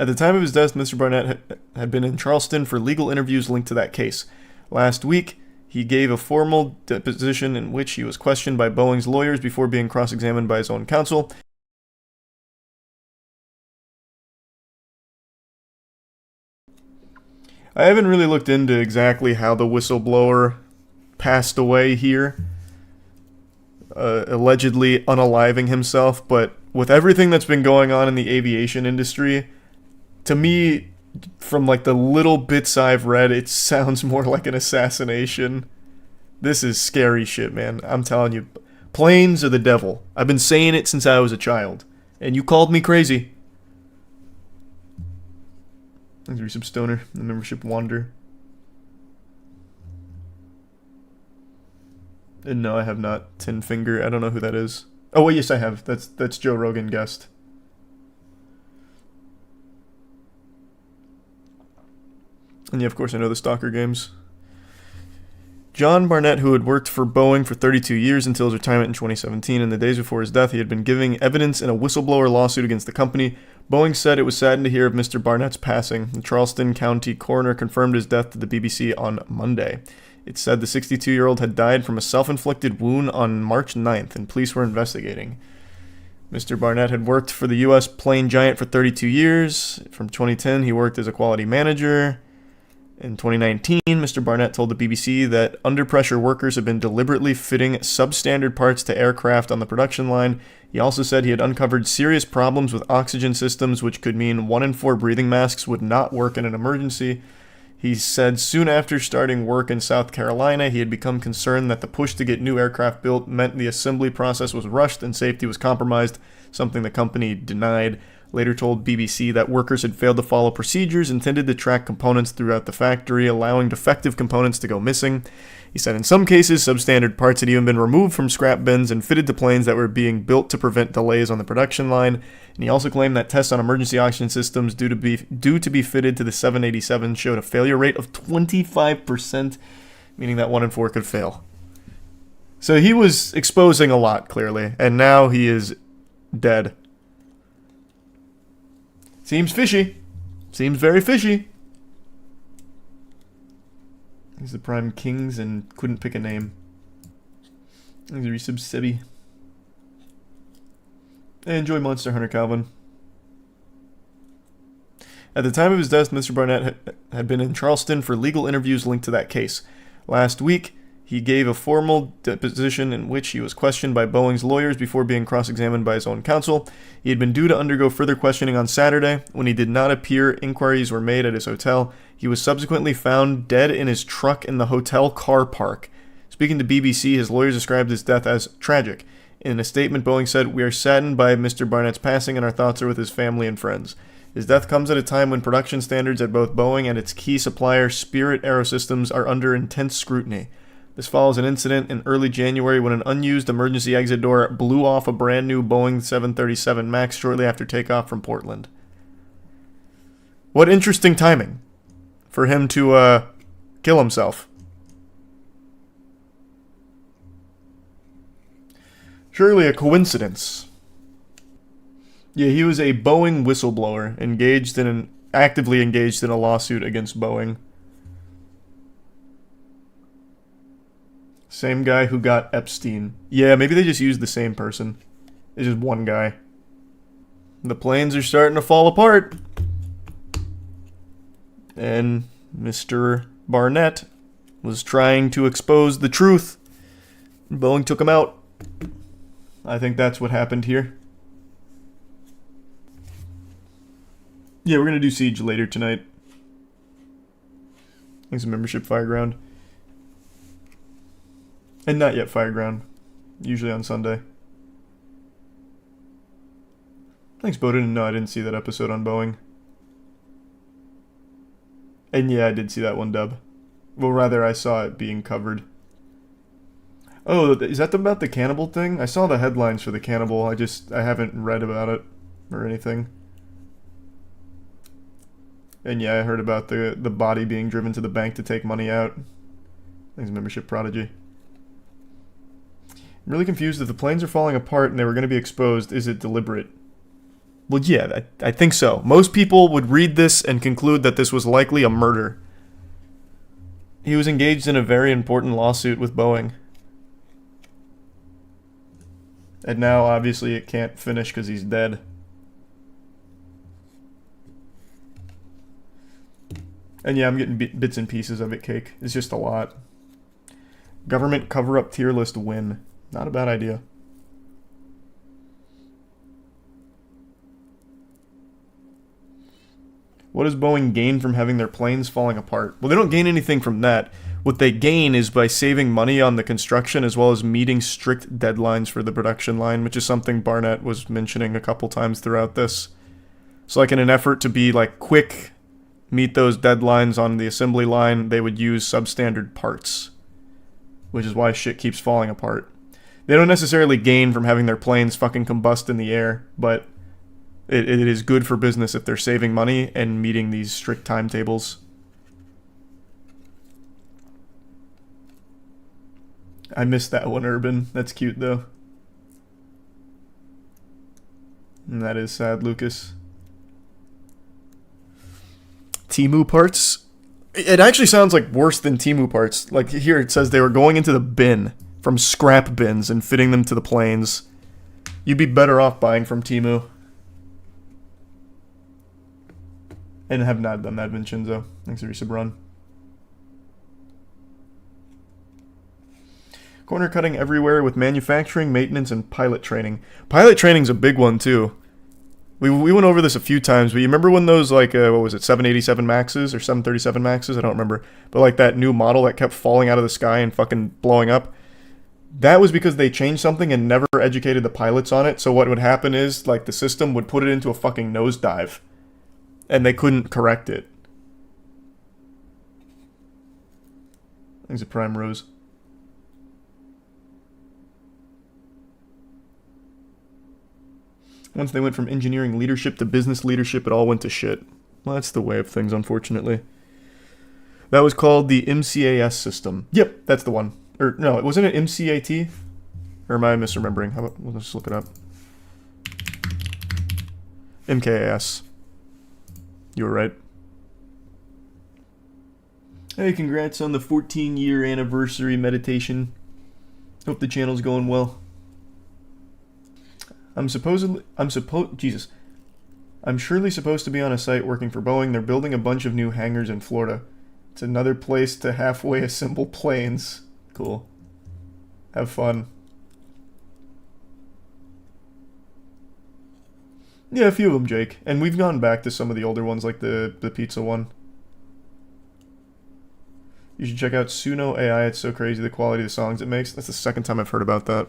At the time of his death, Mr. Barnett had been in Charleston for legal interviews linked to that case. Last week, he gave a formal deposition in which he was questioned by Boeing's lawyers before being cross-examined by his own counsel. I haven't really looked into exactly how the whistleblower passed away here, allegedly unaliving himself, but with everything that's been going on in the aviation industry, to me, from like the little bits I've read, it sounds more like an assassination. This is scary shit, man. I'm telling you. Planes are the devil. I've been saying it since I was a child. And you called me crazy. Thanks, Resub Stoner. The membership wander. And no, I have not. Tin Finger. I don't know who that is. Oh, well, yes, I have. That's Joe Rogan guest. And yeah, of course, I know the Stalker games. John Barnett, who had worked for Boeing for 32 years until his retirement in 2017, and the days before his death, he had been giving evidence in a whistleblower lawsuit against the company. Boeing said it was saddened to hear of Mr. Barnett's passing. The Charleston County coroner confirmed his death to the BBC on Monday. It said the 62-year-old had died from a self-inflicted wound on March 9th, and police were investigating. Mr. Barnett had worked for the U.S. plane giant for 32 years. From 2010, he worked as a quality manager. In 2019, Mr. Barnett told the BBC that under-pressure workers had been deliberately fitting substandard parts to aircraft on the production line. He also said he had uncovered serious problems with oxygen systems, which could mean 1 in 4 breathing masks would not work in an emergency. He said soon after starting work in South Carolina, he had become concerned that the push to get new aircraft built meant the assembly process was rushed and safety was compromised, something the company denied. Later told BBC that workers had failed to follow procedures intended to track components throughout the factory, allowing defective components to go missing. He said in some cases, substandard parts had even been removed from scrap bins and fitted to planes that were being built to prevent delays on the production line. And he also claimed that tests on emergency oxygen systems due to be fitted to the 787 showed a failure rate of 25%, meaning that 1 in 4 could fail. So he was exposing a lot, clearly, and now he is dead. Seems fishy. Seems very fishy. He's the Prime Kings and couldn't pick a name. He's a resub Sebi. Enjoy Monster Hunter, Calvin. At the time of his death, Mr. Barnett had been in Charleston for legal interviews linked to that case. Last week, he gave a formal deposition in which he was questioned by Boeing's lawyers before being cross-examined by his own counsel. He had been due to undergo further questioning on Saturday. When he did not appear, inquiries were made at his hotel. He was subsequently found dead in his truck in the hotel car park. Speaking to BBC, his lawyers described his death as tragic. In a statement, Boeing said, "We are saddened by Mr. Barnett's passing and our thoughts are with his family and friends. His death comes at a time when production standards at both Boeing and its key supplier, Spirit Aerosystems, are under intense scrutiny. This follows an incident in early January when an unused emergency exit door blew off a brand new Boeing 737 MAX shortly after takeoff from Portland." What interesting timing for him to kill himself. Surely a coincidence. Yeah, he was a Boeing whistleblower, actively engaged in a lawsuit against Boeing. Same guy who got Epstein. Yeah, maybe they just used the same person. It's just one guy. The planes are starting to fall apart. And Mr. Barnett was trying to expose the truth. Boeing took him out. I think that's what happened here. Yeah, we're going to do Siege later tonight. Thanks for membership, Fireground. And not yet Fireground. Usually on Sunday. Thanks, Bowden. No, I didn't see that episode on Boeing. And yeah, I did see that one, Dub. Well, rather, I saw it being covered. Oh, is that about the cannibal thing? I saw the headlines for the cannibal. I haven't read about it or anything. And yeah, I heard about the body being driven to the bank to take money out. Thanks, membership Prodigy. I'm really confused. If the planes are falling apart and they were going to be exposed, is it deliberate? Well, yeah, I think so. Most people would read this and conclude that this was likely a murder. He was engaged in a very important lawsuit with Boeing. And now, obviously, it can't finish because he's dead. And yeah, I'm getting bits and pieces of it, Cake. It's just a lot. Government cover-up tier list win. Not a bad idea. What does Boeing gain from having their planes falling apart? Well, they don't gain anything from that. What they gain is by saving money on the construction as well as meeting strict deadlines for the production line, which is something Barnett was mentioning a couple times throughout this. So like in an effort to be like quick, meet those deadlines on the assembly line, they would use substandard parts, which is why shit keeps falling apart. They don't necessarily gain from having their planes fucking combust in the air, but it is good for business if they're saving money and meeting these strict timetables. I missed that one, Urban. That's cute, though. And that is sad, Lucas. Temu parts? It actually sounds like worse than Temu parts. Like here it says they were going into the bin from scrap bins and fitting them to the planes. You'd be better off buying from Temu. And have not done that, Vincenzo. Thanks, Arisa Brun. Corner cutting everywhere with manufacturing, maintenance, and pilot training. Pilot training's a big one, too. We went over this a few times, but you remember when those, like, what was it, 787 Maxes or 737 Maxes? I don't remember. But, like, that new model that kept falling out of the sky and fucking blowing up? That was because they changed something and never educated the pilots on it. So what would happen is, like, the system would put it into a fucking nosedive. And they couldn't correct it. Thanks a Prime Rose. Once they went from engineering leadership to business leadership, it all went to shit. Well, that's the way of things, unfortunately. That was called the MCAS system. Yep, that's the one. Or, no, wasn't it MCAT? Or am I misremembering? How about, let's just look it up. MKAS. You were right. Hey, congrats on the 14-year anniversary meditation. Hope the channel's going well. I'm surely supposed to be on a site working for Boeing. They're building a bunch of new hangars in Florida. It's another place to halfway assemble planes. Cool. Have fun. Yeah, a few of them, Jake. And we've gone back to some of the older ones, like the pizza one. You should check out Suno AI. It's so crazy, the quality of the songs it makes. That's the second time I've heard about that.